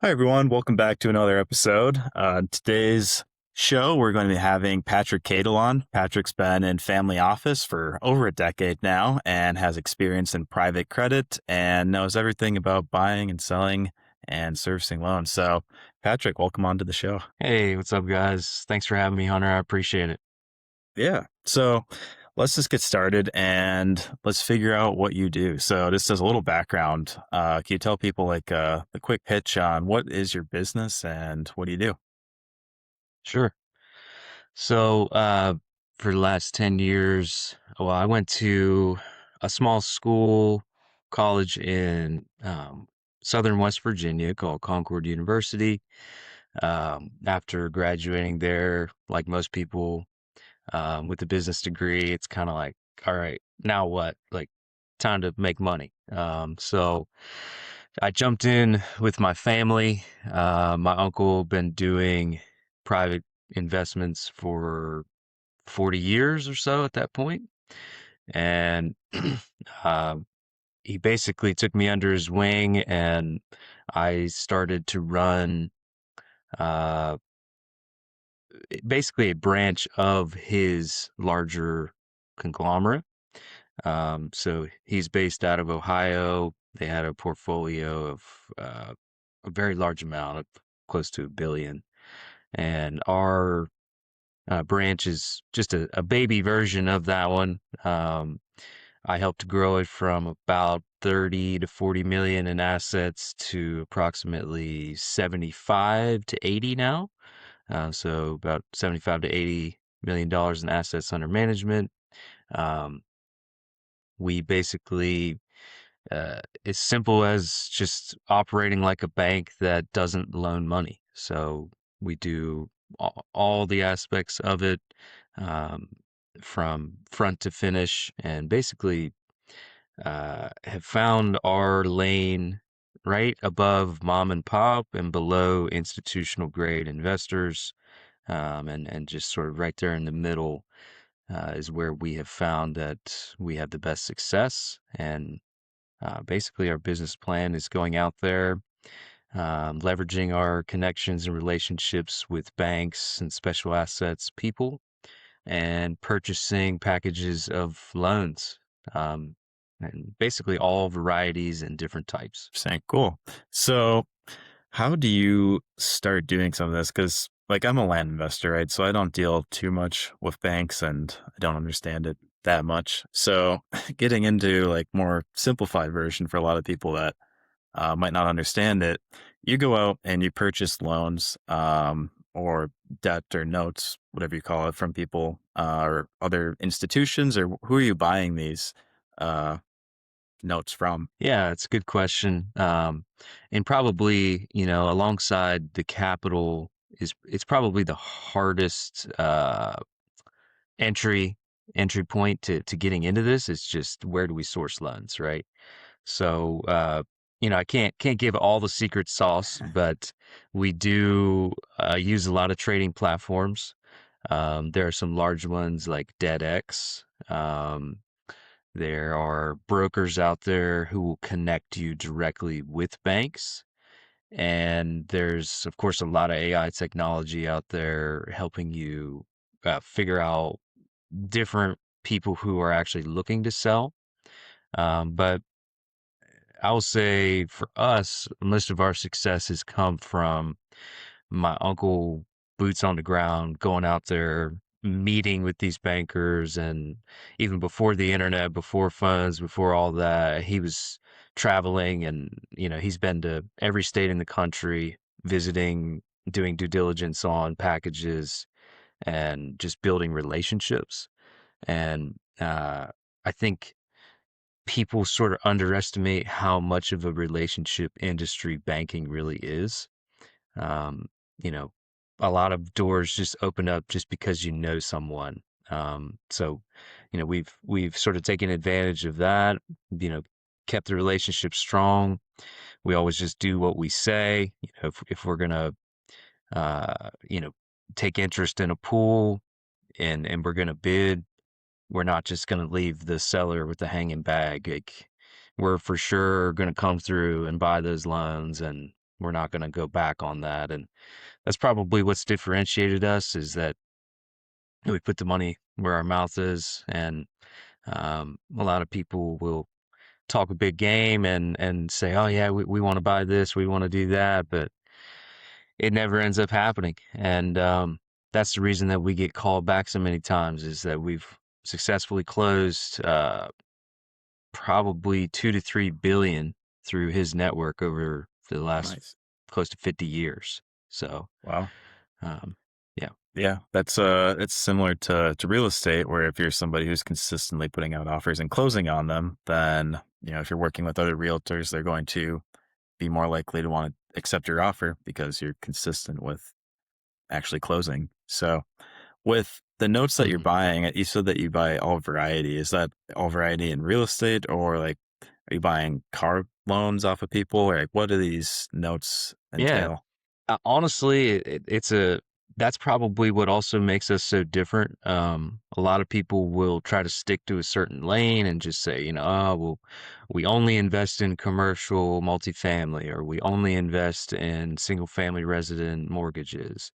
Hi, everyone. Welcome back to another episode. Today's show, we're going to be having Patrick Cadle on. Patrick's been in family office for over a decade now and has experience in private credit and knows everything about buying and selling and servicing loans. So, Patrick, welcome on to the show. Hey, what's up, guys? Thanks for having me, Hunter. I appreciate it. Yeah. So, let's just get started and let's figure out what you do. So, just as a little background, can you tell people the quick pitch on what is your business and what do you do? Sure. So, for the last 10 years, well, I went to a small school college in Southern West Virginia called Concord University. After graduating there, like most people with a business degree, it's kind of like, all right, now what? Like, time to make money. So I jumped in with my family. My uncle been doing private investments for 40 years or so at that point, and uh, he basically took me under his wing, and I started to run uh, basically a branch of his larger conglomerate. So he's based out of Ohio. They had a portfolio of a very large amount of close to $1 billion. And our branch is just a baby version of that one. I helped grow it from about 30 to 40 million in assets to approximately 75 to 80 now. So about 75 to 80 million dollars in assets under management. Um, we basically as simple as just operating like a bank that doesn't loan money. So we do all the aspects of it um, from front to finish, and basically have found our lane right above mom and pop and below institutional grade investors, and just sort of right there in the middle is where we have found that we have the best success. And basically, our business plan is going out there, leveraging our connections and relationships with banks and special assets people, and purchasing packages of loans, um, and basically all varieties and different types. Saying cool. So, how do you start doing some of this? Because, like, I'm a land investor, right? So I don't deal too much with banks and I don't understand it that much. So, getting into like more simplified version for a lot of people that might not understand it, you go out and you purchase loans or debt or notes, whatever you call it, from people or other institutions, or who are you buying these uh, notes from? Yeah, it's a good question. And probably, alongside the capital it's probably the hardest entry entry point to getting into this. Is just where do we source loans, right? So I can't give all the secret sauce, but we do use a lot of trading platforms. There are some large ones like DebtX. There are brokers out there who will connect you directly with banks. And there's, of course, a lot of AI technology out there helping you figure out different people who are actually looking to sell. But I will say for us, most of our success has come from my uncle, boots on the ground, going out there, meeting with these bankers. And even before the internet, before phones, before all that, he was traveling, and, he's been to every state in the country, visiting, doing due diligence on packages, and just building relationships. And I think people sort of underestimate how much of a relationship industry banking really is. Um, you know, a lot of doors just open up just because you know someone. So, we've sort of taken advantage of that, you know, kept the relationship strong. We always just do what we say. If we're gonna, uh, you know, take interest in a pool, and we're gonna bid, we're not just going to leave the seller with the hanging bag. Like, we're for sure going to come through and buy those loans, and we're not going to go back on that. And that's probably what's differentiated us, is that we put the money where our mouth is. And a lot of people will talk a big game and say, oh yeah, we want to buy this, we want to do that, but it never ends up happening. And that's the reason that we get called back so many times, is that we've successfully closed probably 2 to 3 billion through his network over the last Nice. close to 50 years. So, Wow. um, yeah. Yeah, that's it's similar to real estate, where if you're somebody who's consistently putting out offers and closing on them, then if you're working with other realtors, they're going to be more likely to want to accept your offer because you're consistent with actually closing. So, with the notes that you're Mhm. buying, you said that you buy all variety. Is that all variety in real estate, or like are you buying car loans off of people, or like what do these notes Yeah. entail? Honestly, that's probably what also makes us so different. A lot of people will try to stick to a certain lane and just say, oh, well, we only invest in commercial multifamily, or we only invest in single family resident mortgages.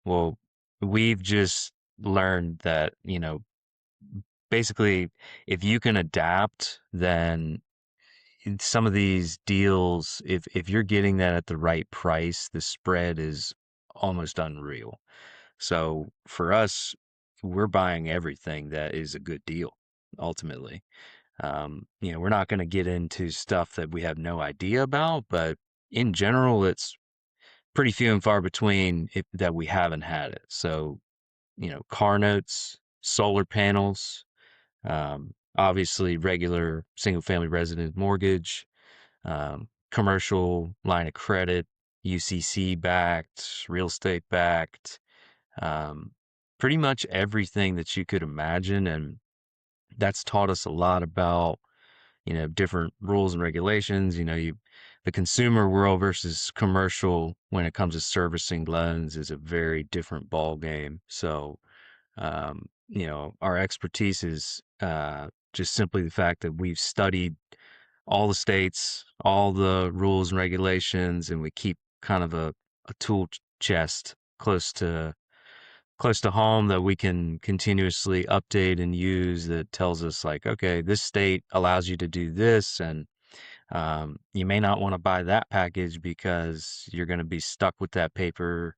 Well, we've just learned that, basically, if you can adapt, then in some of these deals, if you're getting that at the right price, the spread is almost unreal. So for us, we're buying everything that is a good deal, ultimately. We're not going to get into stuff that we have no idea about, but in general, it's pretty few and far between that we haven't had it. So, car notes, solar panels, obviously regular single family resident mortgage, commercial line of credit, UCC backed, real estate backed, um, pretty much everything that you could imagine. And that's taught us a lot about, different rules and regulations. The consumer world versus commercial when it comes to servicing loans is a very different ball game. So, our expertise is just simply the fact that we've studied all the states, all the rules and regulations, and we keep kind of a tool chest close to home that we can continuously update and use, that tells us like, okay, this state allows you to do this, and you may not want to buy that package because you're going to be stuck with that paper.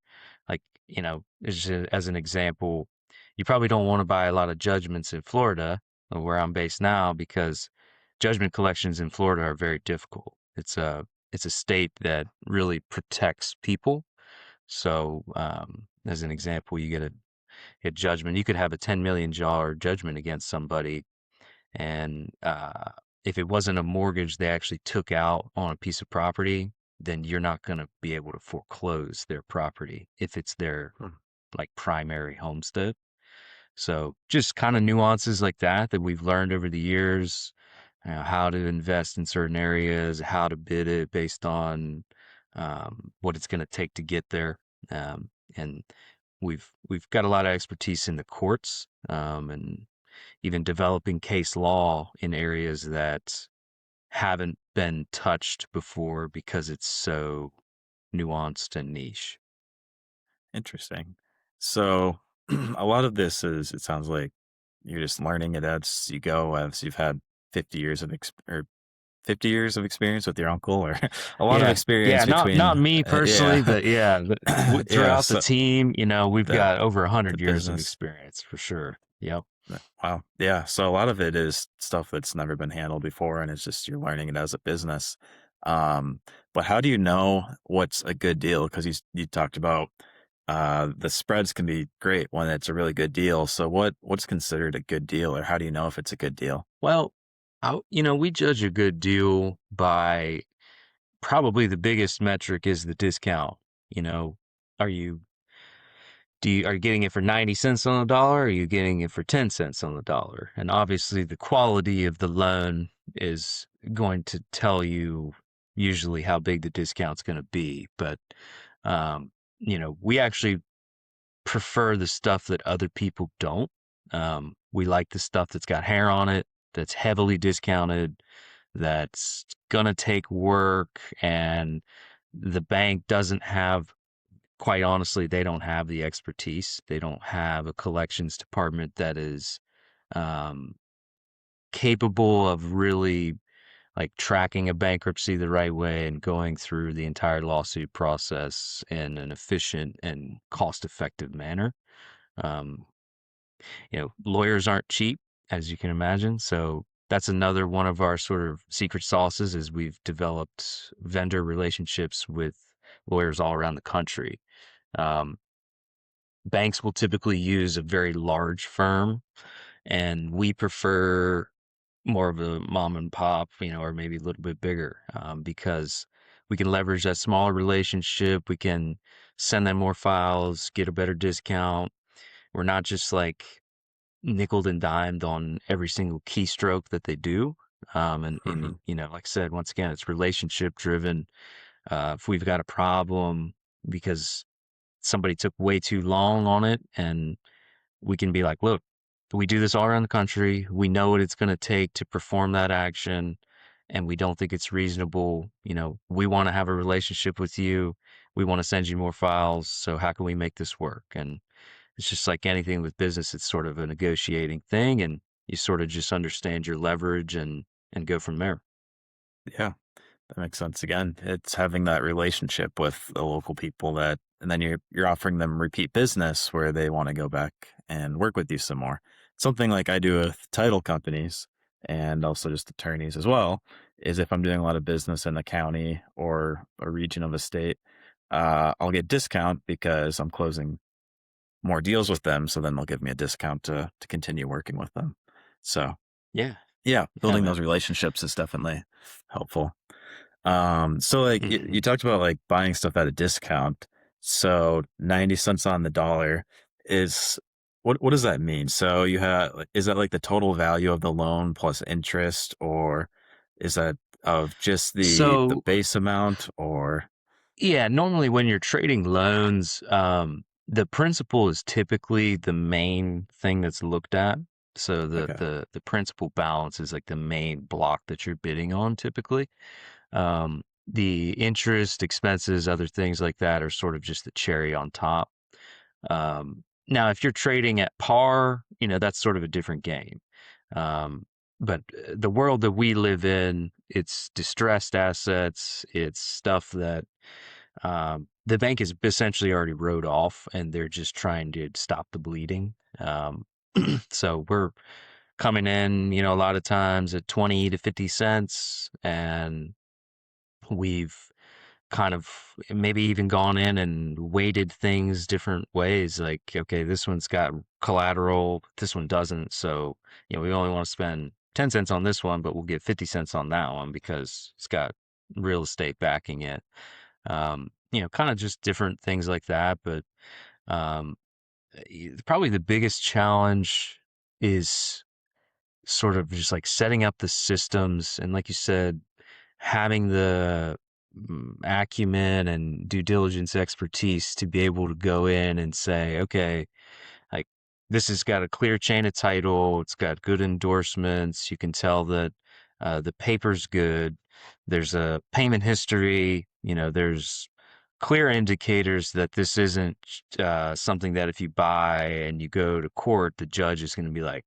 Like, as an example, you probably don't want to buy a lot of judgments in Florida, where I'm based now, because judgment collections in Florida are very difficult. It's a state that really protects people. So, as an example, you get a judgment. You could have a $10 million judgment against somebody, and if it wasn't a mortgage they actually took out on a piece of property, then you're not going to be able to foreclose their property if it's their Hmm. like primary homestead. So just kind of nuances like that we've learned over the years, how to invest in certain areas, how to bid it based on what it's going to take to get there. And we've got a lot of expertise in the courts, and even developing case law in areas that haven't been touched before because it's so nuanced and niche. Interesting. So a lot of this is, it sounds like you're just learning it as you go, as you've had 50 years of 50 years of experience with your uncle, or a lot of Yeah, experience yeah, not between, me yeah, personally, but yeah, yeah. throughout the So team, we've the got over a the hundred years of business. experience for sure. Yep. Wow. Yeah. So a lot of it is stuff that's never been handled before, and it's just you're learning it as a business. Um, but how do you know what's a good deal? Because you talked about the spreads can be great when it's a really good deal. So what's considered a good deal, or how do you know if it's a good deal? Well, we judge a good deal by, probably the biggest metric is the discount. You know, are you are you getting it for 90 cents on the dollar? Or are you getting it for 10 cents on the dollar? And obviously the quality of the loan is going to tell you usually how big the discount's going to be. But, um, we actually prefer the stuff that other people don't. We like the stuff that's got hair on it, that's heavily discounted, that's gonna take work, and the bank doesn't have, quite honestly, they don't have the expertise. They don't have a collections department that is um, capable of really like tracking a bankruptcy the right way and going through the entire lawsuit process in an efficient and cost effective manner. Um, Lawyers aren't cheap, as you can imagine. So that's another one of our sort of secret sauces is we've developed vendor relationships with lawyers all around the country. Um, Banks will typically use a very large firm, and we prefer more of a mom and pop, or maybe a little bit bigger, because we can leverage that smaller relationship. We can send them more files, get a better discount. We're not just like nickeled and dimed on every single keystroke that they do. And Hmm. like I said, once again, it's relationship driven. If we've got a problem because somebody took way too long on it, and we can be like, look, we do this all around the country. We know what it's going to take to perform that action, and we don't think it's reasonable. We want to have a relationship with you. We want to send you more files. So how can we make this work? And it's just like anything with business, it's sort of a negotiating thing, and you sort of just understand your leverage and go from there. Yeah. That makes sense. Again, it's having that relationship with the local people that, and then you're offering them repeat business where they want to go back and work with you some more. Something like I do with title companies and also just attorneys as well is if I'm doing a lot of business in the county or a region of a state, I'll get discount because I'm closing more deals with them. So then they'll give me a discount to continue working with them. So Yeah, yeah, yeah, building those man. relationships is definitely helpful. So like Hmm. you talked about like buying stuff at a discount. So 90 cents on the dollar is what does that mean? So you have is that like the total value of the loan plus interest, or is that of just the So base amount, or yeah, normally when you're trading loans, the principal is typically the main thing that's looked at. So the okay. the the principal balance is like the main block that you're bidding on typically. The interest, expenses, other things like that are sort of just the cherry on top. Now, if you're trading at par, that's sort of a different game. Um, but the world that we live in, it's distressed assets, it's stuff that the bank is essentially already wrote off and they're just trying to stop the bleeding. So we're coming in, a lot of times at 20 to 50 cents, and we've kind of maybe even gone in and weighted things different ways. Like, okay, this one's got collateral, this one doesn't. So, we only want to spend 10 cents on this one, but we'll get 50 cents on that one because it's got real estate backing it. Kind of just different things like that. But um, probably the biggest challenge is sort of just like setting up the systems. And like you said, having the acumen and due diligence expertise to be able to go in and say, okay, like this has got a clear chain of title, it's got good endorsements, you can tell that the paper's good, there's a payment history, there's clear indicators that this isn't something that if you buy and you go to court, the judge is going to be like,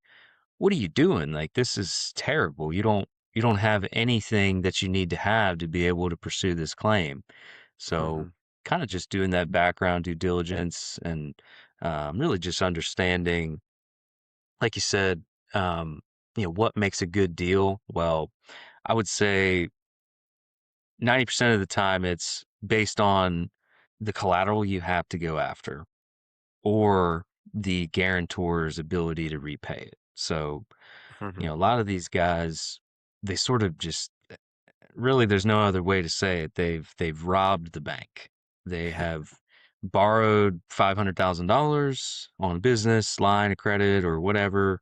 what are you doing? Like, this is terrible. You don't have anything that you need to have to be able to pursue this claim. So Hmm. kind of just doing that background due diligence and really just understanding, like you said, what makes a good deal. Well, I would say 90% of the time it's based on the collateral you have to go after or the guarantor's ability to repay it. So Hmm. a lot of these guys, they sort of just really there's no other way to say it. They've robbed the bank. They have borrowed $500,000 on a business line of credit or whatever,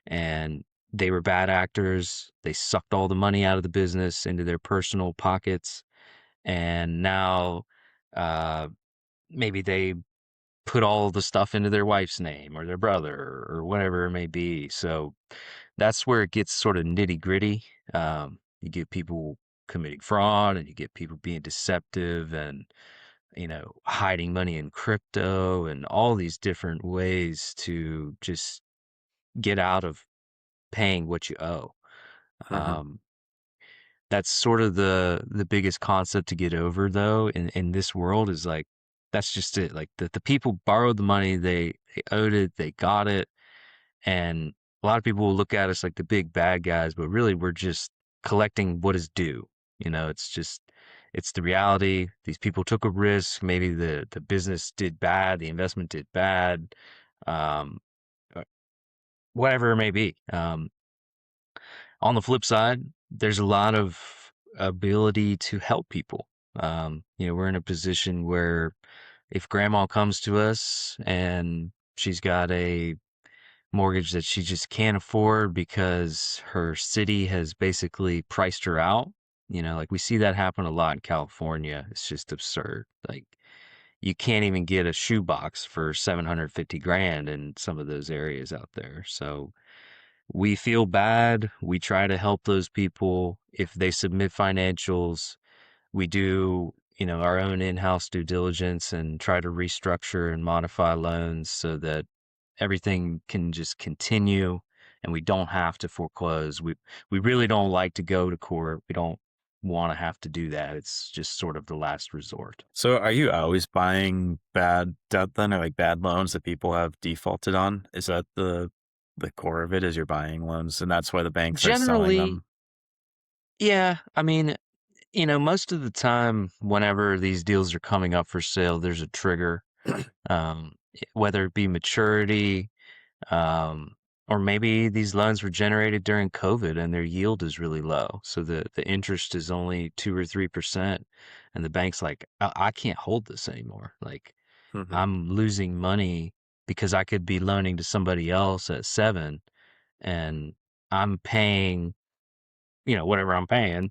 and they were bad actors. They sucked all the money out of the business into their personal pockets, and now uh, maybe they put all the stuff into their wife's name or their brother or whatever it may be. So that's where it gets sort of nitty gritty. You get people committing fraud, and you get people being deceptive and, hiding money in crypto and all these different ways to just get out of paying what you owe. Hmm. Um, that's sort of the biggest concept to get over though in this world is like that's just it. Like the people borrowed the money, they owed it, they got it, and a lot of people will look at us like the big bad guys, but really we're just collecting what is due. It's the reality. These people took a risk. Maybe the business did bad, the investment did bad, um, uh, whatever it may be. On the flip side, there's a lot of ability to help people. We're in a position where if grandma comes to us and she's got a mortgage that she just can't afford because her city has basically priced her out, like we see that happen a lot in California. It's just absurd. Like you can't even get a shoebox for 750 grand in some of those areas out there. So we feel bad. We try to help those people. If they submit financials, we do, our own in-house due diligence and try to restructure and modify loans so that everything can just continue and we don't have to foreclose. We really don't like to go to court. We don't want to have to do that. It's just sort of the last resort. So are you always buying bad debt then, or like bad loans that people have defaulted on? Is that the core of it, is you're buying loans and that's why the banks are selling Generally, them? yeah, I mean, most of the time, whenever these deals are coming up for sale, there's a trigger, whether it be maturity, um, or maybe these loans were generated during COVID and their yield is really low. So the interest is only 2 or 3%. And the bank's like, I can't hold this anymore. Like, Hmm. I'm losing money because I could be loaning to somebody else at 7 and I'm paying, whatever I'm paying.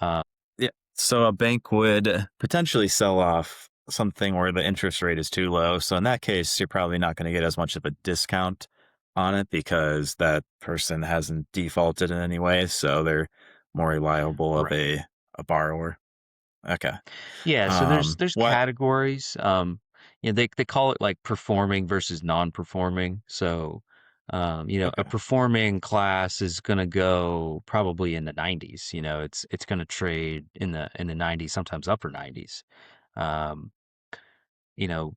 Uh, Yeah. So a bank would potentially sell off something where the interest rate is too low. So in that case, you're probably not going to get as much of a discount on it because that person hasn't defaulted in any way. So they're more reliable of right. a borrower. Okay. Yeah, so there's What? categories. They call it like performing versus non-performing. So, a Okay. performing class is gonna go probably in the 90s. It's gonna trade in the 90s, sometimes upper 90s. Um, you know,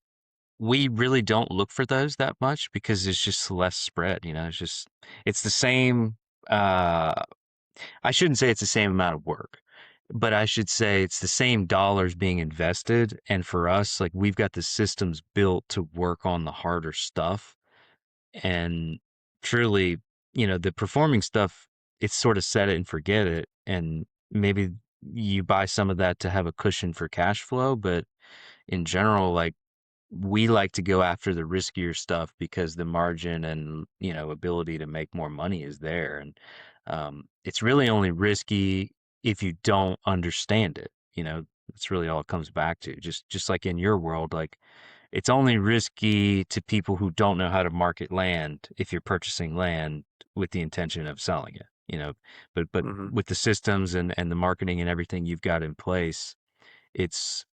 we really don't look for those that much because it's just less spread. It's the same. Uh, I shouldn't say it's the same amount of work, but I should say it's the same dollars being invested. And for us, like we've got the systems built to work on the harder stuff. And truly, the performing stuff, it's sort of set it and forget it. And maybe you buy some of that to have a cushion for cash flow. But in general, like we like to go after the riskier stuff because the margin and ability to make more money is there, and it's really only risky if you don't understand it. That's really all it comes back to. Just like in your world, like it's only risky to people who don't know how to market land if you're purchasing land with the intention of selling it. But Hmm. with the systems and the marketing and everything you've got in place, it's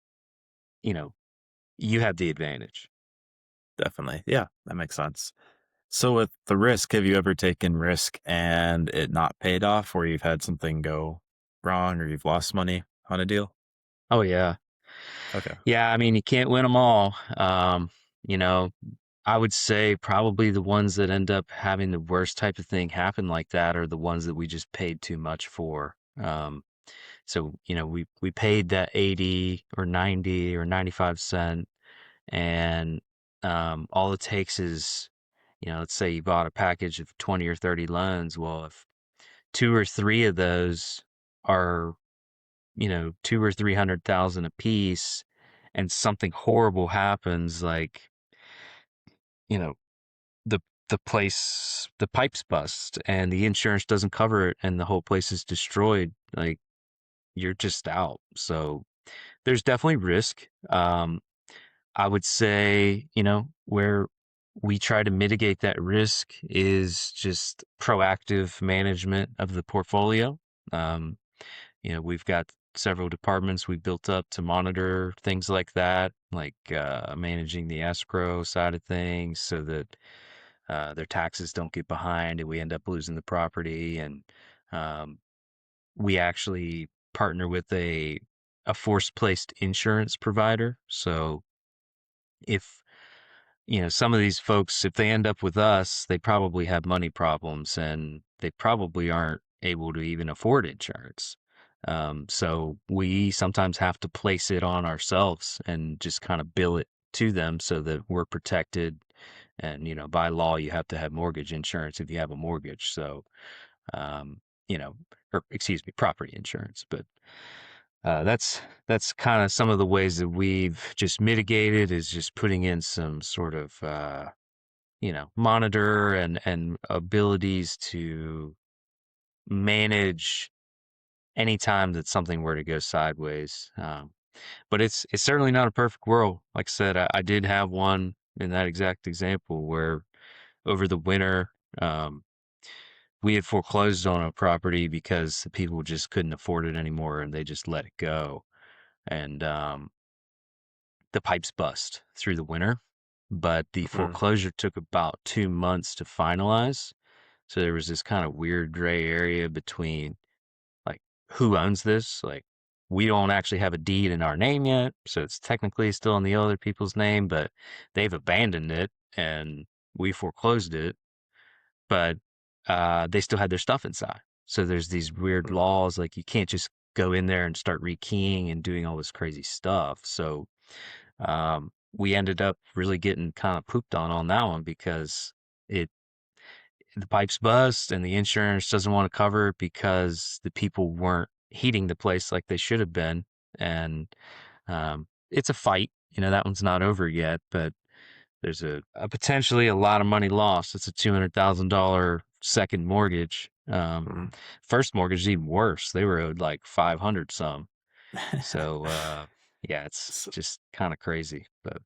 you know you have the advantage. Definitely. Yeah, that makes sense. So with the risk, have you ever taken risk and it not paid off, or you've had something go wrong or you've lost money on a deal? Oh yeah. Okay. Yeah, I mean, you can't win them all. You know, I would say probably the ones that end up having the worst type of thing happen like that are the ones that we just paid too much for. So, we paid that 80 or 90 or 95 cent and all it takes is, let's say you bought a package of 20 or 30 loans. Well, if two or three of those are two or 300,000 a piece and something horrible happens, like, you know, the the pipes bust and the insurance doesn't cover it and the whole place is destroyed, like you're just out. So there's definitely risk. I would say, where we try to mitigate that risk is just proactive management of the portfolio. Um, We've got several departments we built up to monitor things like that, like managing the escrow side of things so that their taxes don't get behind and we end up losing the property. And um, we actually partner with a forced placed insurance provider. So if some of these folks, if they end up with us, they probably have money problems and they probably aren't able to even afford insurance. So we sometimes have to place it on ourselves and just kind of bill it to them so that we're protected. And, by law, you have to have mortgage insurance if you have a mortgage. So, um, or excuse me, property insurance. But that's kind of some of the ways that we've just mitigated is just putting in some sort of monitor and abilities to manage any time that something were to go sideways. But it's certainly not a perfect world. Like I said, I did have one in that exact example where over the winter, we had foreclosed on a property because the people just couldn't afford it anymore and they just let it go. And the pipes bust through the winter, but the Mm. foreclosure took about 2 months to finalize. So there was this kind of weird gray area between like who owns this? Like we don't actually have a deed in our name yet, so it's technically still in the other people's name, but they've abandoned it and we foreclosed it, but they still had their stuff inside. So there's these weird Mm. laws like you can't just go in there and start rekeying and doing all this crazy stuff. So we ended up really getting kind of pooped on that one because it the pipes bust and the insurance doesn't want to cover it because the people weren't heating the place like they should have been. And it's a fight. That one's not over yet, but there's a potentially a lot of money lost. It's a $200,000 second mortgage. Mm. First mortgage is even worse. They were owed like 500 some. So yeah, it's So, just kind of crazy. But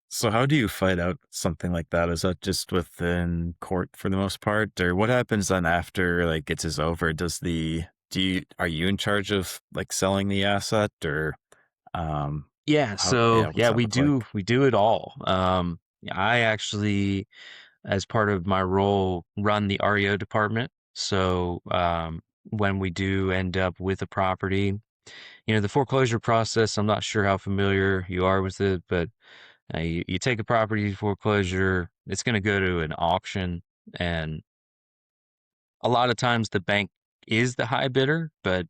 so how do you fight out something like that? Is that just within court for the most part, or what happens then after like it is over? Are you in charge of like selling the asset, or um yeah, how so yeah, what's yeah, that we look like? do we do it all. I actually, as part of my role, run the REO department. So when we do end up with a property, the foreclosure process, I'm not sure how familiar you are with it, but you take a property foreclosure, it's going to go to an auction, and a lot of times the bank is the high bidder, but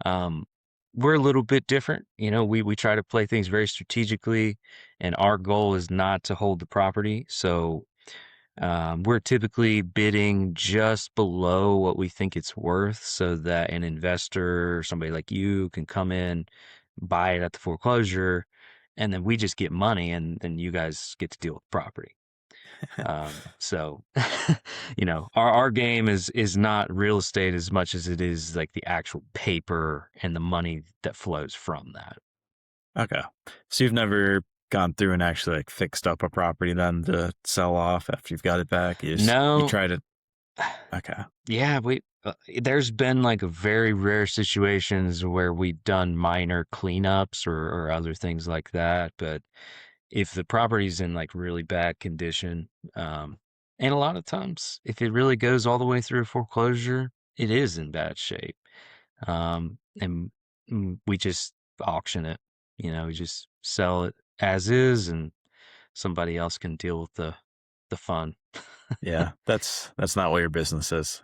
um, we're a little bit different. We try to play things very strategically, and our goal is not to hold the property. So we're typically bidding just below what we think it's worth so that an investor or somebody like you can come in, buy it at the foreclosure, and then we just get money and then you guys get to deal with the property. So, our game is not real estate as much as it is like the actual paper and the money that flows from that. Okay. So you've never gone through and actually like fixed up a property then to sell off after you've got it back. You No, try to okay. yeah, there's been like very rare situations where we've done minor cleanups or other things like that. But if the property's in like really bad condition, and a lot of times if it really goes all the way through foreclosure, it is in bad shape. And we just auction it. We just sell it as is, and somebody else can deal with the fun. Yeah, that's not what your business is.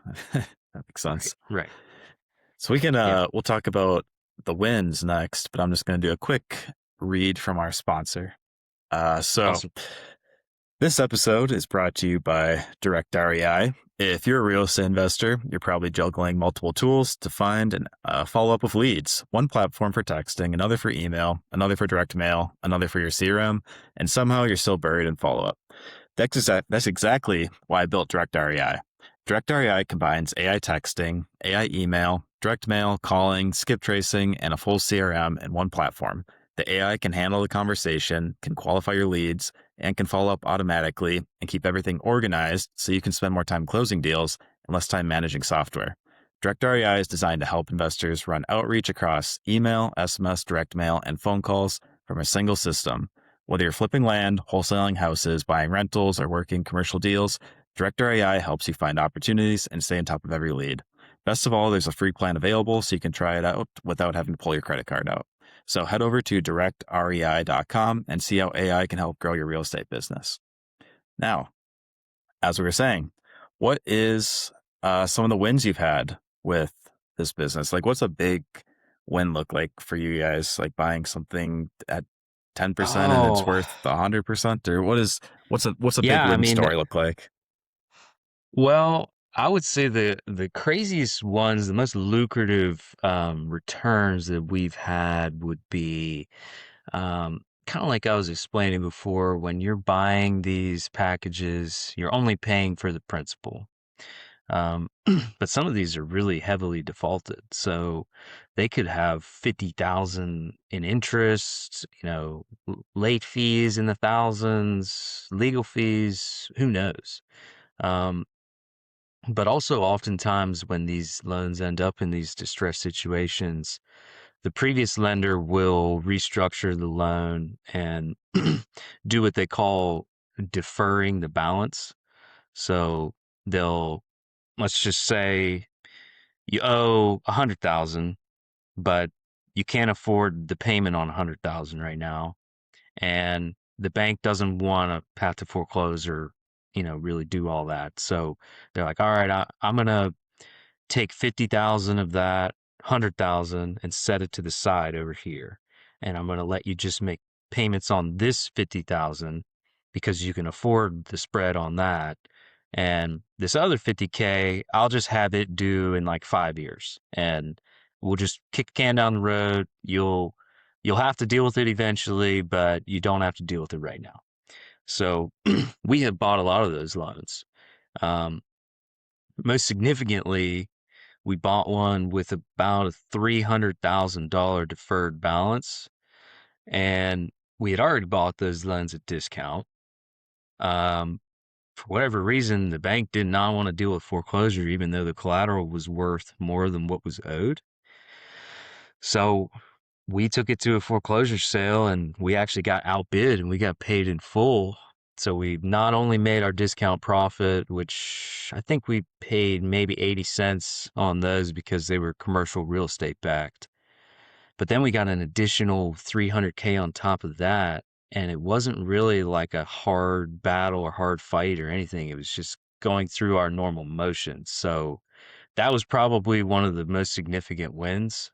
That makes Right, sense. right. So we can Yeah, we'll talk about the wins next, but I'm just going to do a quick read from our sponsor. So awesome. this episode is brought to you by DirectREI. If you're a real estate investor, you're probably juggling multiple tools to find and follow up with leads. One platform for texting, another for email, another for direct mail, another for your CRM, and somehow you're still buried in follow up. That's exactly why I built DirectREI. DirectREI combines AI texting, AI email, direct mail, calling, skip tracing, and a full CRM in one platform. The AI can handle the conversation, can qualify your leads, and can follow up automatically and keep everything organized so you can spend more time closing deals and less time managing software. DirectREI is designed to help investors run outreach across email, SMS, direct mail, and phone calls from a single system. Whether you're flipping land, wholesaling houses, buying rentals, or working commercial deals, DirectREI helps you find opportunities and stay on top of every lead. Best of all, there's a free plan available so you can try it out without having to pull your credit card out. So head over to directrei.com and see how AI can help grow your real estate business. Now, as we were saying, what is some of the wins you've had with this business? Like, what's a big win look like for you guys? Like buying something at 10% and it's Oh, worth 100%, or what's a big yeah. I win mean, story look like? well, I would say the craziest ones, the most lucrative returns that we've had would be kind of like I was explaining before. When you're buying these packages, you're only paying for the principal. Um, but some of these are really heavily defaulted, so they could have 50,000 in interest, late fees in the thousands, legal fees, who knows? Um, but also oftentimes when these loans end up in these distressed situations, the previous lender will restructure the loan and do what they call deferring the balance. So they'll, let's just say you owe 100,000, but you can't afford the payment on 100,000 right now, and the bank doesn't want to have to foreclose or really do all that. So they're like, all right, I'm gonna take 50,000 of that 100,000 and set it to the side over here, and I'm gonna let you just make payments on this 50,000 because you can afford the spread on that, and this other 50K I'll just have it due in like 5 years, and we'll just kick the can down the road. You'll have to deal with it eventually, but you don't have to deal with it right now. So we have bought a lot of those loans. Um, Most significantly, we bought one with about a $300,000 deferred balance, and we had already bought those loans at discount. Um, for whatever reason, the bank did not want to deal with foreclosure, even though the collateral was worth more than what was owed. So we took it to a foreclosure sale, and we actually got outbid and we got paid in full. So we not only made our discount profit, which I think we paid maybe 80 cents on those because they were commercial real estate backed, but then we got an additional 300K on top of that. And it wasn't really like a hard battle or hard fight or anything. It was just going through our normal motions. So that was probably one of the most significant wins.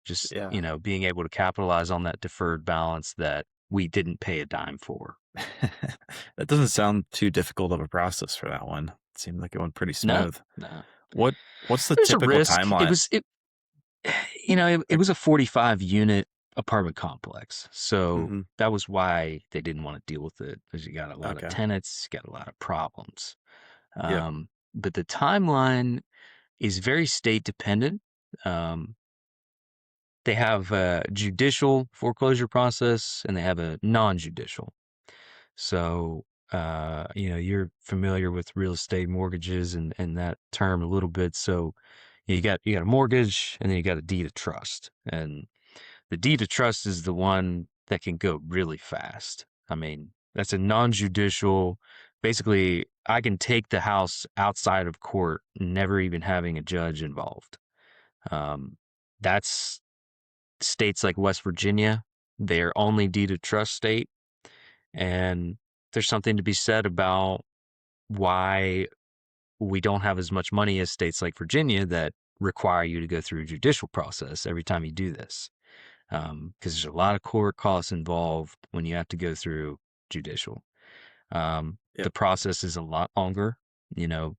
Just, Yeah. being able to capitalize on that deferred balance that we didn't pay a dime for. That doesn't sound too difficult of a process for that one. It seemed like it went pretty No, smooth. no. What what's the There's a typical risk. timeline? It was a 45 unit apartment complex. So Mm-hmm. that was why they didn't want to deal with it, because you got a lot of Okay. tenants, you got a lot of problems. Yep. But the timeline is very state dependent. Um, they have a judicial foreclosure process and they have a non-judicial. So, you're familiar with real estate mortgages and that term a little bit. So you got a mortgage and then you got a deed of trust. And the deed of trust is the one that can go really fast. I mean, that's a non-judicial. Basically, I can take the house outside of court, never even having a judge involved. Um, that's states like West Virginia. They're only deed of trust state, and there's something to be said about why we don't have as much money as states like Virginia that require you to go through a judicial process every time you do this. Because there's a lot of court costs involved when you have to go through judicial. The Yep. process is a lot longer. You know,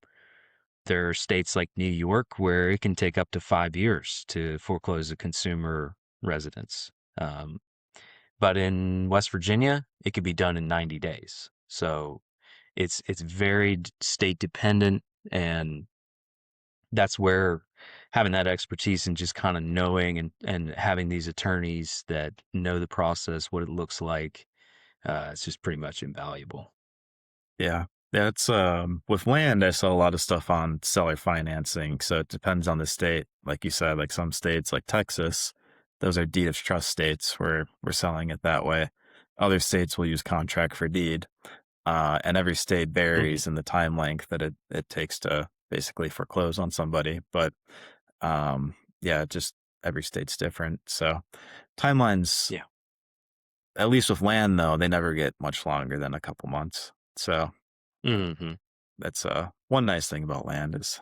there are states like New York where it can take up to 5 years to foreclose a consumer residence. Um, but in West Virginia, it could be done in 90 days. So it's very state dependent, and that's where having that expertise and just kind of knowing and having these attorneys that know the process, what it looks like, it's just pretty much invaluable. Yeah. That's with land, I saw a lot of stuff on seller financing. So it depends on the state. Like you said, like some states like Texas, those are deed of trust states where we're selling it that way. Other states will use contract for deed. And every state Hmm. varies in the time length that it takes to basically foreclose on somebody. But yeah, just every state's different. So timelines, Yeah. at least with land though, they never get much longer than a couple months. So Hmm. that's one nice thing about land is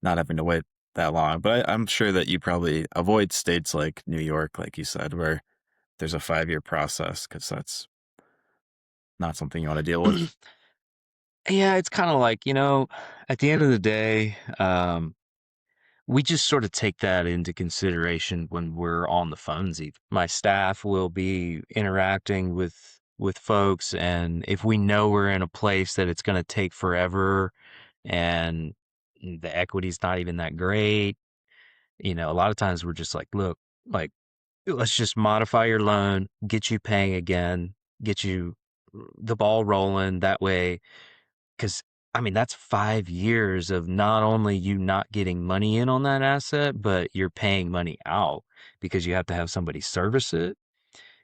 not having to wait that long. But I'm sure that you probably avoid states like New York, like you said, where there's a 5-year process because that's not something you want to deal with. Yeah, it's kind of like, at the end of the day, we just sort of take that into consideration when we're on the phones. Even my staff will be interacting with folks, and if we know we're in a place that it's going to take forever and the equity's not even that great, a lot of times we're just like, look, like, let's just modify your loan, get you paying again, get you the ball rolling that way. Because, I mean, that's 5 years of not only you not getting money in on that asset, but you're paying money out because you have to have somebody service it.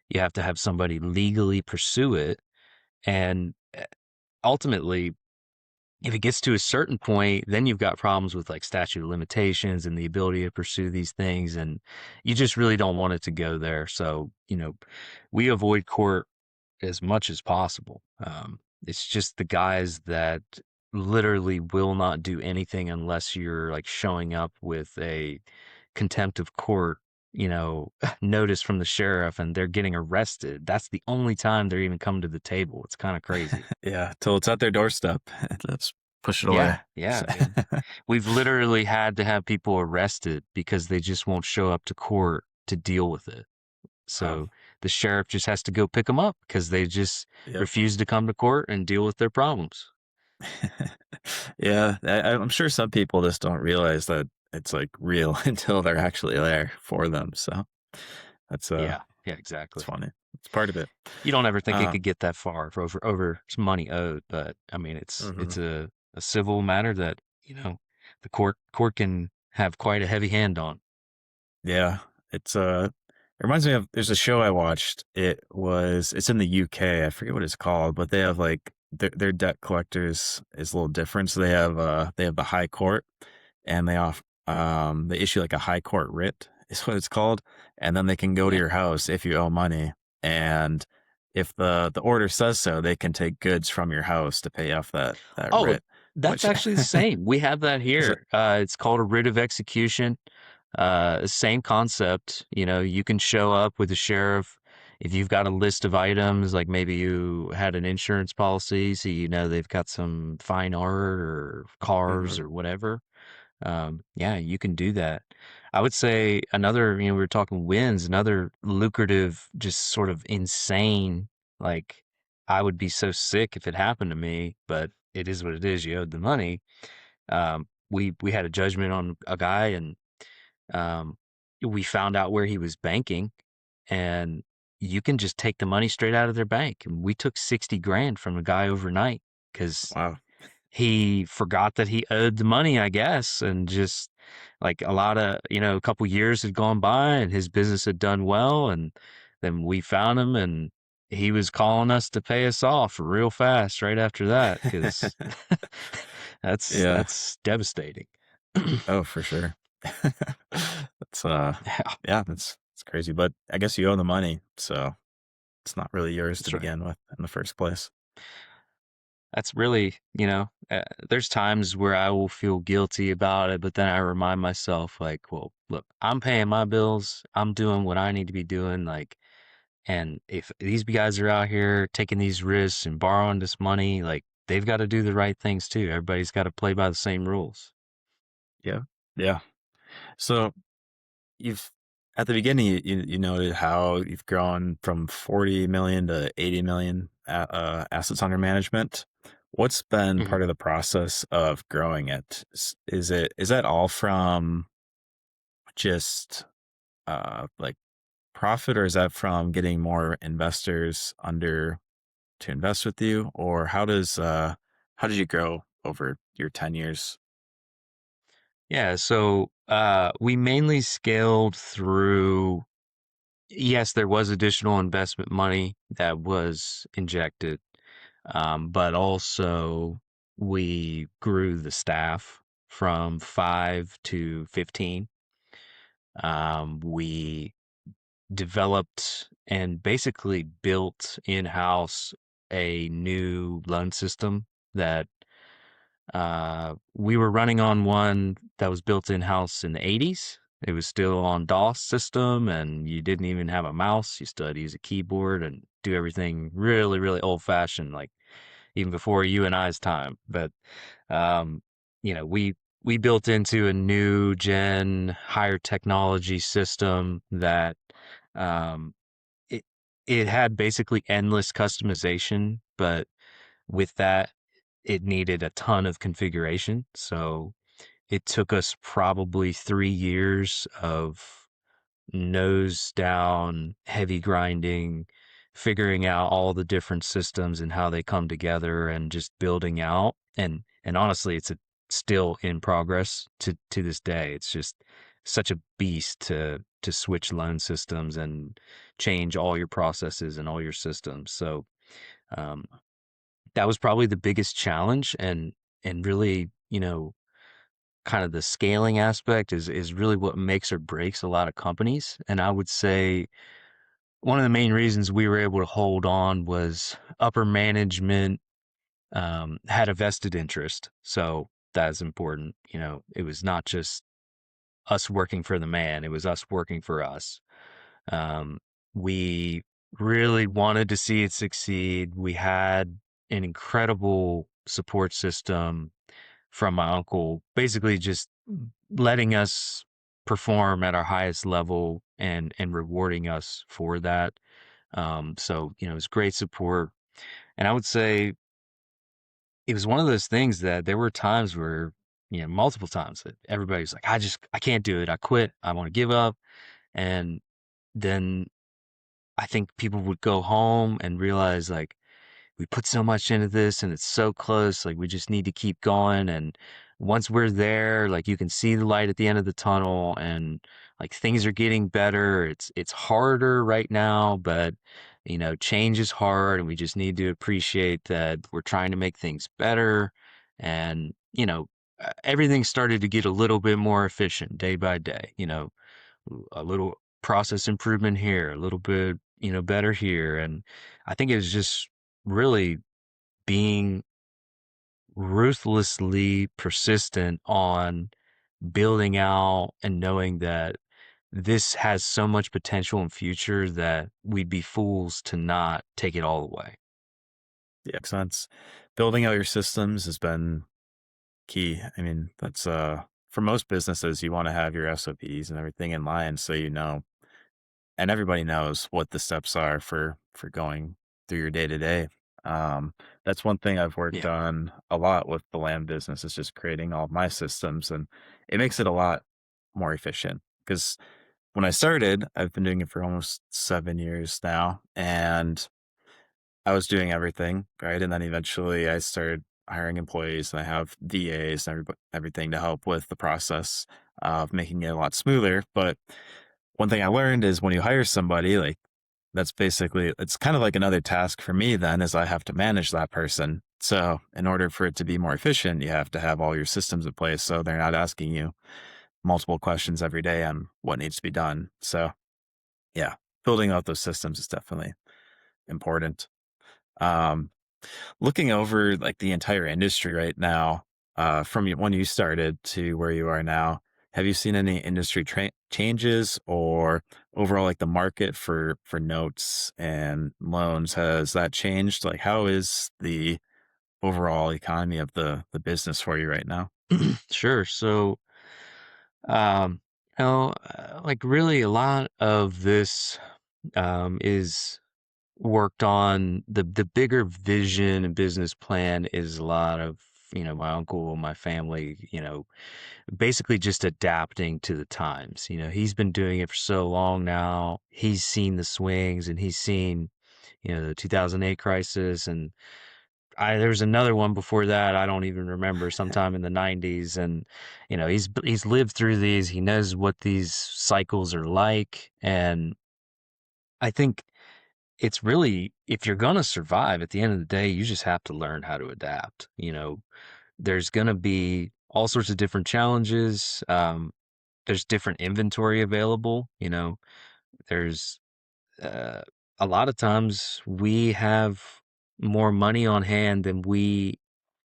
You have to have somebody legally pursue it. And ultimately, if it gets to a certain point, then you've got problems with like statute of limitations and the ability to pursue these things. And you just really don't want it to go there. So, we avoid court as much as possible. It's just the guys that literally will not do anything unless you're like showing up with a contempt of court, notice from the sheriff and they're getting arrested. That's the only time they're even coming to the table. It's kind of crazy. Yeah, till it's at their doorstep. Let's push it away. Yeah, yeah. So, I mean, we've literally had to have people arrested because they just won't show up to court to deal with it. wow. So the sheriff just has to go pick them up because they just Yep. refuse to come to court and deal with their problems. Yeah, I'm sure some people just don't realize that it's like real until they're actually there for them. So that's Yeah, yeah, it's exactly. funny. It's part of it. You don't ever think it Uh, could get that far for over some money owed, but I mean, mhm. it's a civil matter that the court can have quite a heavy hand on. Yeah, it's it reminds me of there's a show I watched. It's in the UK. I forget what it's called, but they have like their debt collectors is a little different. So they have the high court and they issue like a high court writ is what it's called, and then they can go to Yeah. your house if you owe money, and if the order says so, they can take goods from your house to pay off that Oh, writ, that's which actually the same. We have that is it. here. It's called a writ of execution. Same concept. You can show up with the sheriff if you've got a list of items, like maybe you had an insurance policy, so they've got some fine art or cars Mhm. or whatever. Yeah, you can do that. I would say another, we were talking wins, another lucrative, just sort of insane, like I would be so sick if it happened to me, but it is what it is. You owed the money. We had a judgment on a guy and um, we found out where he was banking and you can just take the money straight out of their bank. And we took 60 grand from a guy overnight because Wow. he forgot that he owed the money, I guess, and just like a couple years had gone by and his business had done well. And then we found him and he was calling us to pay us off real fast right after that because that's Yeah. that's devastating. Oh, for sure. That's Yeah, yeah, that's crazy. But I guess you owe the money, so it's not really yours to that's right. begin with in the first place. That's really, there's times where I will feel guilty about it, but then I remind myself, like, well, look, I'm paying my bills. I'm doing what I need to be doing. Like, and if these guys are out here taking these risks and borrowing this money, like, they've got to do the right things too. Everybody's got to play by the same rules. Yeah. Yeah. So you've at the beginning you noted how you've grown from 40 million to 80 million assets under management. What's been Hmm. part of the process of growing it? Is that all from just like profit, or is that from getting more investors under to invest with you, or how did you grow over your 10 years? Yeah, so we mainly scaled through, yes, there was additional investment money that was injected, but also we grew the staff from 5 to 15. We developed and basically built in-house a new loan system that we were running on one that was built in-house in the 80s. It was still on DOS system, and you didn't even have a mouse. You still had to use a keyboard and do everything really, really old-fashioned, like even before you and I's time. But um, we built into a new gen, higher technology system that um, it it had basically endless customization, but with that, it needed a ton of configuration. So it took us probably 3 years of nose down, heavy grinding, figuring out all the different systems and how they come together and just building out. And honestly, still in progress to this day. It's just such a beast to switch loan systems and change all your processes and all your systems. So um, that was probably the biggest challenge, and really, kind of the scaling aspect is really what makes or breaks a lot of companies. And I would say one of the main reasons we were able to hold on was upper management had a vested interest. So that's important. It was not just us working for the man, it was us working for us. Um, we really wanted to see it succeed. We had an incredible support system from my uncle, basically just letting us perform at our highest level and rewarding us for that. So it was great support, and I would say it was one of those things that there were times where multiple times that everybody's like, I can't do it. I quit. I want to give up. And then I think people would go home and realize like we put so much into this and it's so close, like we just need to keep going. And once we're there, like you can see the light at the end of the tunnel, and like things are getting better. It's harder right now, but change is hard, and we just need to appreciate that we're trying to make things better. And everything started to get a little bit more efficient day by day. A little process improvement here, a little bit, better here. And I think it was just really being ruthlessly persistent on building out and knowing that this has so much potential in future that we'd be fools to not take it all away. Yeah, makes sense. Building out your systems has been key. I mean, that's for most businesses, you want to have your SOPs and everything in line so you know and everybody knows what the steps are for going through your day to day. That's one thing I've worked Yeah. on a lot with the land business is just creating all of my systems, and it makes it a lot more efficient. Because when I started, I've been doing it for almost 7 years now, and I was doing everything right, and then eventually I started hiring employees, and I have VAs and everything to help with the process of making it a lot smoother. But one thing I learned is when you hire somebody, like that's basically it's kind of like another task for me then is I have to manage that person. So in order for it to be more efficient, you have to have all your systems in place so they're not asking you multiple questions every day on what needs to be done. So yeah, building out those systems is definitely important. Um, Looking over like the entire industry right now, from when you started to where you are now, have you seen any industry changes or overall like the market for notes and loans? Has that changed? Like, how is the overall economy of the business for you right now? Sure. So, um, like really a lot of this is worked on. The bigger vision and business plan is a lot of my uncle and my family, basically just adapting to the times. He's been doing it for so long now. He's seen the swings, and he's seen the 2008 crisis, and there was another one before that. I don't even remember, sometime in the 90s. And, he's lived through these. He knows what these cycles are like. And I think it's really, if you're going to survive at the end of the day, you just have to learn how to adapt. There's going to be all sorts of different challenges. There's different inventory available. There's uh, a lot of times we have more money on hand than we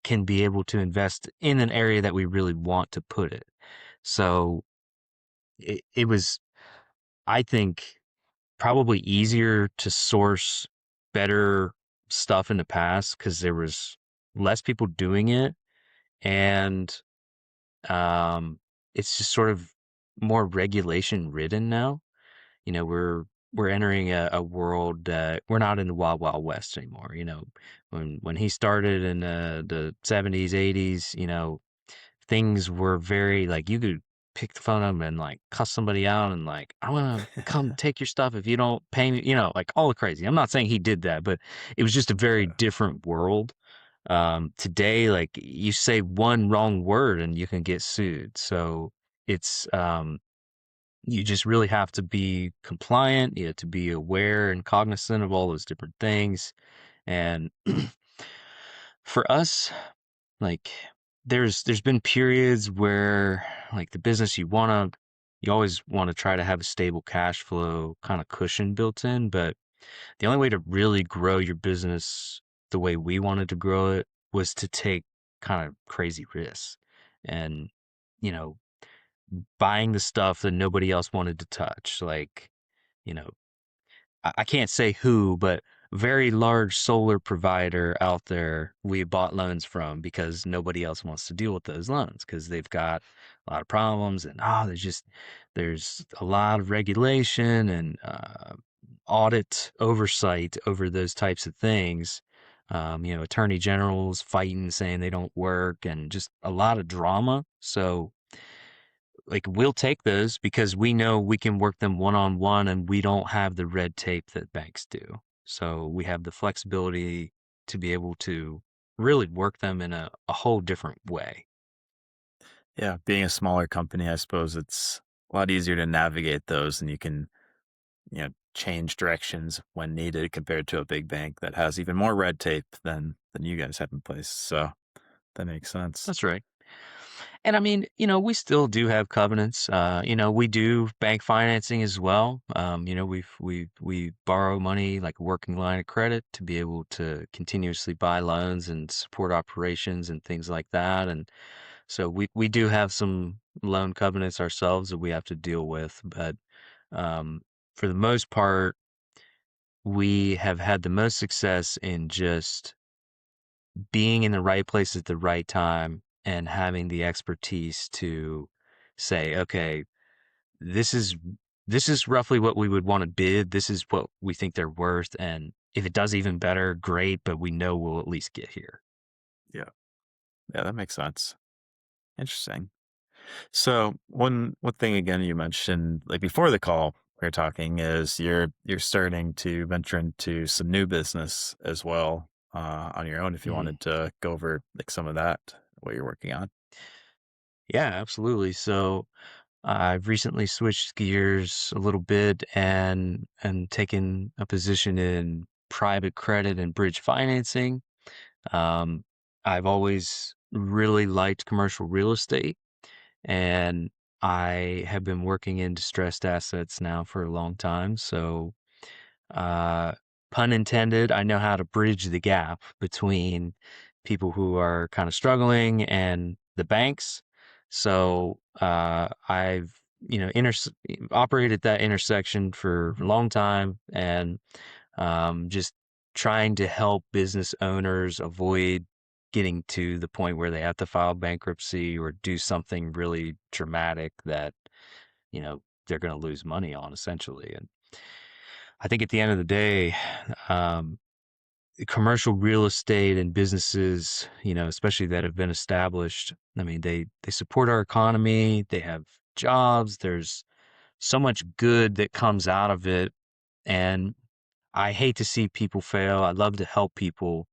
can be able to invest in an area that we really want to put it. So it was, I think, probably easier to source better stuff in the past because there was less people doing it. And um, it's just sort of more regulation ridden now. We're entering a world that we're not in the wild wild west anymore. When he started in the 70s, 80s, things were very like, you could pick the phone up and like cuss somebody out and like, I'm gonna come take your stuff if you don't pay me, like all the crazy. I'm not saying he did that, but it was just a very Yeah. different world. Today, like, you say one wrong word and you can get sued. So it's you just really have to be compliant. You have to be aware and cognizant of all those different things. And for us, like, there's been periods where, like, the business, you always want to try to have a stable cash flow kind of cushion built in. But the only way to really grow your business the way we wanted to grow it was to take kind of crazy risks. And, you know, buying the stuff that nobody else wanted to touch. Like, you know, I can't say who, but very large solar provider out there we bought loans from because nobody else wants to deal with those loans because they've got a lot of problems. And there's a lot of regulation and audit oversight over those types of things. Attorney generals fighting, saying they don't work, and just a lot of drama. So, like, we'll take those because we know we can work them one on one, and we don't have the red tape that banks do. So we have the flexibility to be able to really work them in a whole different way. Yeah, being a smaller company, I suppose it's a lot easier to navigate those and you can, change directions when needed compared to a big bank that has even more red tape than you guys have in place. So that makes sense. That's right. And I mean, we still do have covenants. We do bank financing as well. We borrow money, like a working line of credit, to be able to continuously buy loans and support operations and things like that. And so we do have some loan covenants ourselves that we have to deal with. But um, for the most part, we have had the most success in just being in the right place at the right time and having the expertise to say, okay, this is this is roughly what we would want to bid. This is what we think they're worth. And if it does even better, great, but we know we'll at least get here. Yeah. Yeah, that makes sense. Interesting. So one thing again you mentioned like before the call we were talking is you're starting to venture into some new business as well on your own if you Mhm. wanted to go over like some of that what you're working on. Yeah, absolutely. So I've recently switched gears a little bit and taken a position in private credit and bridge financing. Um, I've always really liked commercial real estate, and I have been working in distressed assets now for a long time. So, uh, pun intended, I know how to bridge the gap between people who are kind of struggling and the banks. So, I've, operated that intersection for a long time, and just trying to help business owners avoid getting to the point where they have to file bankruptcy or do something really dramatic that, they're going to lose money on, essentially. And I think at the end of the day, um, commercial real estate and businesses, especially that have been established, I mean, they support our economy, they have jobs, there's so much good that comes out of it. And I hate to see people fail. I love to help people,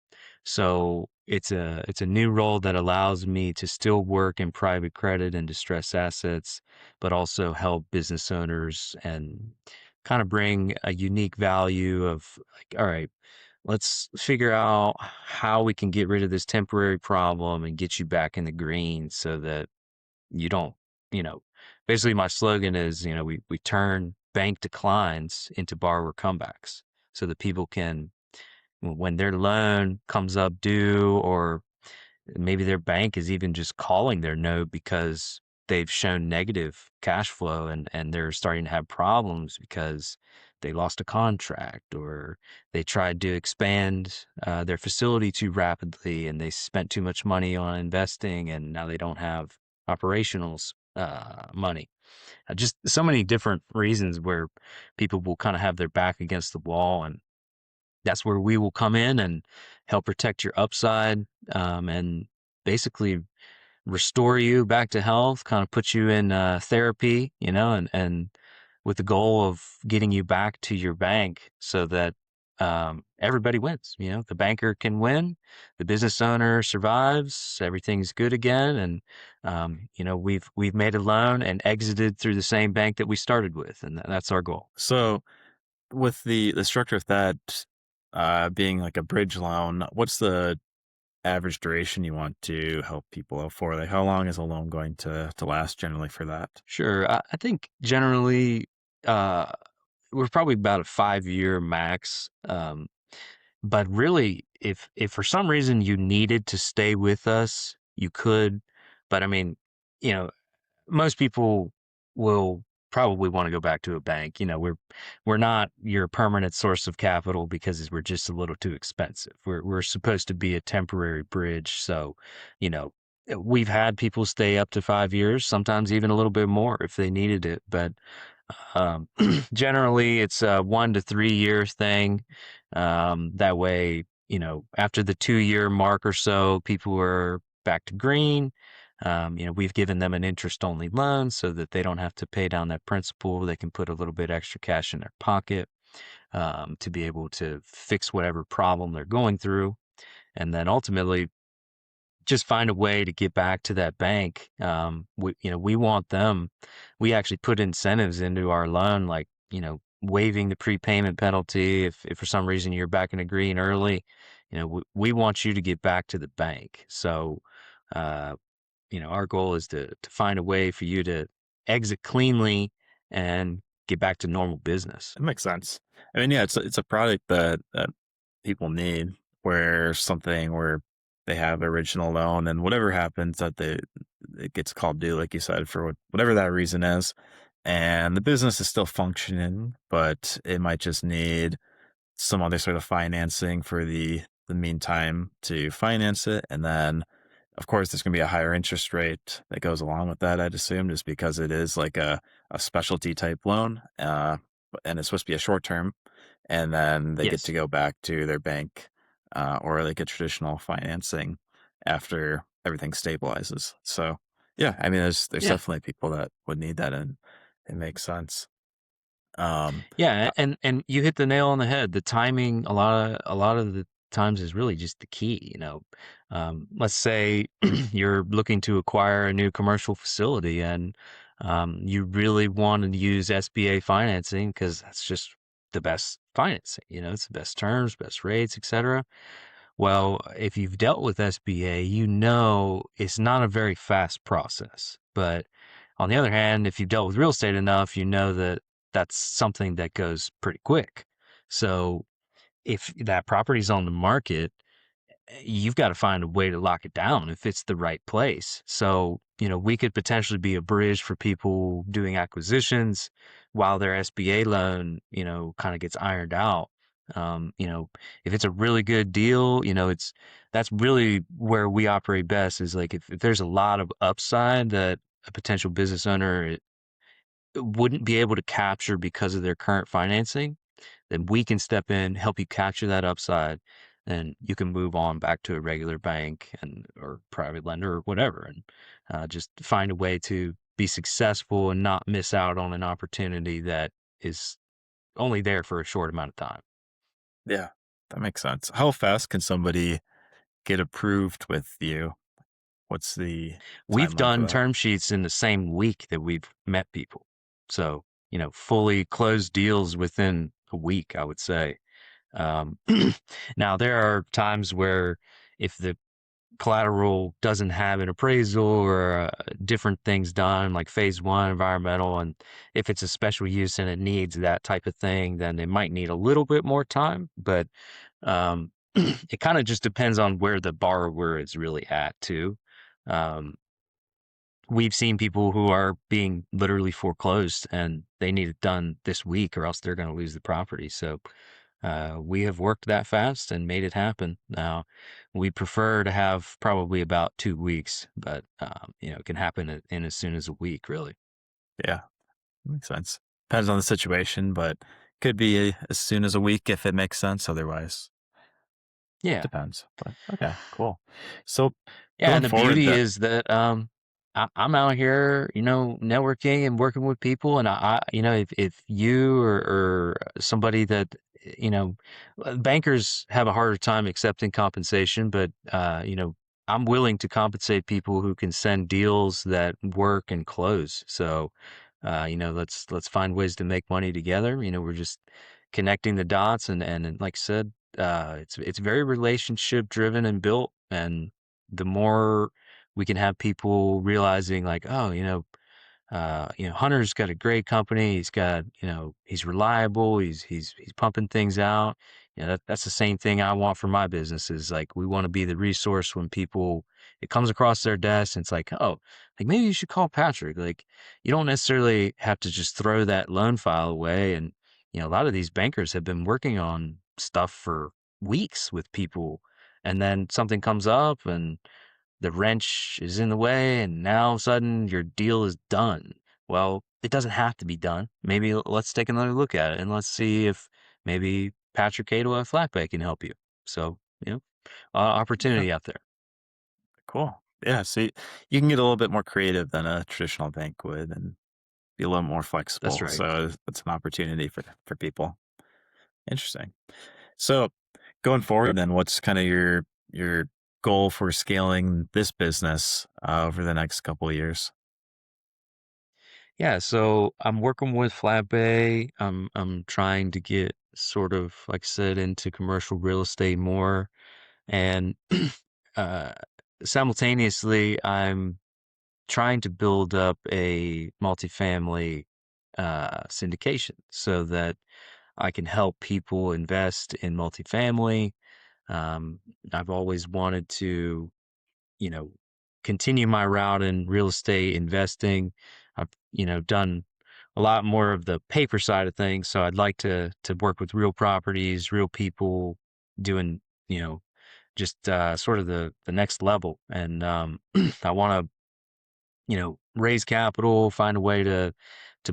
So it's a new role that allows me to still work in private credit and distressed assets, but also help business owners and kind of bring a unique value of like, all right, let's figure out how we can get rid of this temporary problem and get you back in the green so that you don't, you know, basically my slogan is, we turn bank declines into borrower comebacks so that people can, when their loan comes up due, or maybe their bank is even just calling their note because they've shown negative cash flow and they're starting to have problems because they lost a contract or they tried to expand their facility too rapidly and they spent too much money on investing and now they don't have operational money. Just so many different reasons where people will kind of have their back against the wall, and that's where we will come in and help protect your upside, and basically restore you back to health, kind of put you in therapy, and with the goal of getting you back to your bank so that everybody wins. The banker can win, the business owner survives, everything's good again, and we've made a loan and exited through the same bank that we started with, and that's our goal. So with the structure of that being like a bridge loan, what's the average duration you want to help people out for? Like, how long is a loan going to last generally for that? Sure. I think generally, uh, we're probably about a 5-year max. But really, if for some reason you needed to stay with us, you could. But I mean, you know, most people will probably want to go back to a bank. We're not your permanent source of capital because we're just a little too expensive. We're supposed to be a temporary bridge. So, you know, we've had people stay up to 5 years, sometimes even a little bit more if they needed it. But um, generally, it's a 1 to 3 year thing. That way, after the 2 year mark or so, people are back to green. We've given them an interest only loan so that they don't have to pay down that principal. They can put a little bit extra cash in their pocket to be able to fix whatever problem they're going through. And then ultimately, just find a way to get back to that bank. We want them. We actually put incentives into our loan, like, waiving the prepayment penalty. If for some reason you're back in the green early, we want you to get back to the bank. So, uh, our goal is to find a way for you to exit cleanly and get back to normal business. It makes sense. I mean, yeah, it's a product that people need where they have original loan and whatever happens that it gets called due, like you said, for whatever that reason is. And the business is still functioning, but it might just need some other sort of financing for the meantime to finance it. And then of course there's gonna be a higher interest rate that goes along with that, I'd assume, just because it is like a specialty type loan. And it's supposed to be a short term, and then they get to Yes. go back to their bank, or like a traditional financing after everything stabilizes. So yeah, I mean, there's Yeah. definitely people that would need that, and it makes sense. Um, Yeah, uh, and you hit the nail on the head. The timing, a lot of the times, is really just the key. Let's say you're looking to acquire a new commercial facility, and you really want to use SBA financing because that's just the best financing. It's the best terms, best rates, etc. Well, if you've dealt with SBA, it's not a very fast process. But on the other hand, if you've dealt with real estate enough, you know that that's something that goes pretty quick. So if that property's on the market, you've got to find a way to lock it down if it's the right place. So, we could potentially be a bridge for people doing acquisitions while their SBA loan, kind of gets ironed out. If it's a really good deal, that's really where we operate best, is like if there's a lot of upside that a potential business owner wouldn't be able to capture because of their current financing, then we can step in, help you capture that upside, and you can move on back to a regular bank and or private lender or whatever, and just find a way to be successful and not miss out on an opportunity that is only there for a short amount of time. yeah, that makes sense. How fast can somebody get approved with you? What's the We've timeline for done that? term sheets in the same week that we've met people. So, fully closed deals within a week, I would say. Um, Now, there are times where if the collateral doesn't have an appraisal or different things done, like phase one environmental, and if it's a special use and it needs that type of thing, then it might need a little bit more time. But it kind of just depends on where the borrower is really at, too. Um, we've seen people who are being literally foreclosed and they need it done this week or else they're going to lose the property. So we have worked that fast and made it happen. Now, we prefer to have probably about 2 weeks, but it can happen in as soon as a week, really. Yeah, makes sense. Depends on the situation, but could be as soon as a week if it makes sense. Otherwise, Yeah. depends. But okay, cool. So Yeah, going and the forward, beauty that is that I'm out here, networking and working with people, and if you or somebody that bankers have a harder time accepting compensation, but I'm willing to compensate people who can send deals that work and close. So, let's find ways to make money together. We're just connecting the dots, and like I said, it's very relationship driven and built, and the more we can have people realizing like, oh, Hunter's got a great company. He's got, he's reliable. He's pumping things out. That's the same thing I want for my business is like, we want to be the resource when it comes across their desk and it's like, oh, like maybe you should call Patrick. Like you don't necessarily have to just throw that loan file away. And, a lot of these bankers have been working on stuff for weeks with people and then something comes up and the wrench is in the way and now all of a sudden your deal is done. Well, it doesn't have to be done. Maybe let's take another look at it and let's see if maybe Patrick Cato at Flat Bay can help you. So, yeah, opportunity out there. cool. Yeah, so you can get a little bit more creative than a traditional bank would, and be a little more That's flexible. right. So it's an opportunity for people. Interesting. So going forward, then, what's kind of your goal for scaling this business over the next couple of years? Yeah, so I'm working with Flat Bay. I'm trying to get sort of, like I said, into commercial real estate more. And uh, simultaneously, I'm trying to build up a multifamily syndication so that I can help people invest in multifamily. Um, I've always wanted to, you know, continue my route in real estate investing. I've, done a lot more of the paper side of things, so I'd like to work with real properties, real people, doing, just sort of the next level. And I want to raise capital, find a way to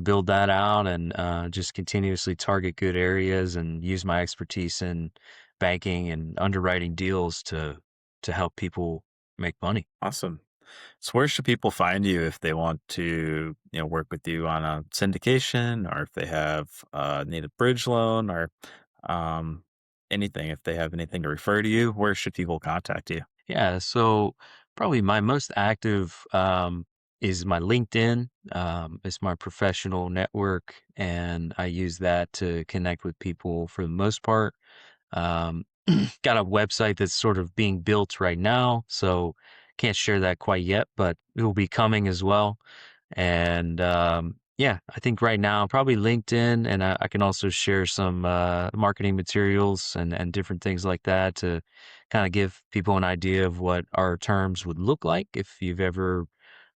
build that out, and just continuously target good areas and use my expertise in banking and underwriting deals to help people make money. Awesome. So where should people find you if they want to, work with you on a syndication, or if they have need a bridge loan, or um, anything? If they have anything to refer to you, where should people contact you? Yeah, so probably my most active is my LinkedIn. It's my professional network, and I use that to connect with people for the most part. Um, got a website that's sort of being built right now, so can't share that quite yet, but it will be coming as well. And yeah, I think right now probably LinkedIn, and I can also share some marketing materials and different things like that to kind of give people an idea of what our terms would look like if you've ever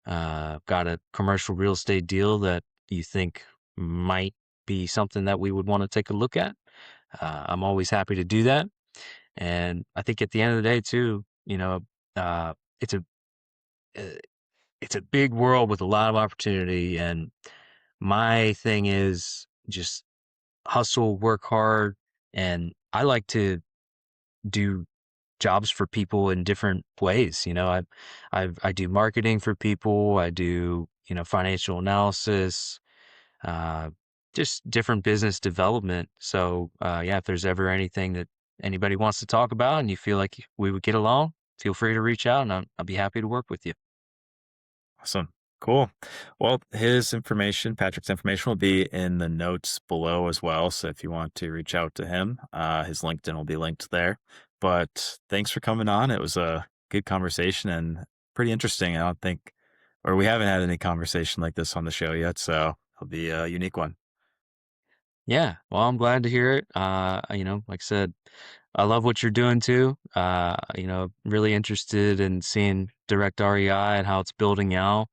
got a commercial real estate deal that you think might be something that we would want to take a look at. I'm always happy to do that. And I think at the end of the day, too, uh, it's a uh, it's a big world with a lot of opportunity. And my thing is just hustle, work hard, and I like to do jobs for people in different ways. I do marketing for people. I do financial analysis, uh, just different business development. So yeah, if there's ever anything that anybody wants to talk about and you feel like we would get along, feel free to reach out, and I'll be happy to work with you. Awesome. Cool. Well, his information, Patrick's information will be in the notes below as well. So if you want to reach out to him, his LinkedIn will be linked there. But thanks for coming on. It was a good conversation and pretty interesting. I don't think, or we haven't had any conversation like this on the show yet. So it'll be a unique one. Yeah, well, I'm glad to hear it. Like I said, I love what you're doing too. Really interested in seeing DirectREI and how it's building out.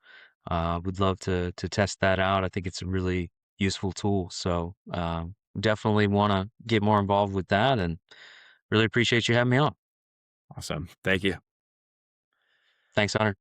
Would love to test that out. I think it's a really useful tool. So definitely want to get more involved with that, and really appreciate you having me on. Awesome. Thank you. Thanks, Hunter.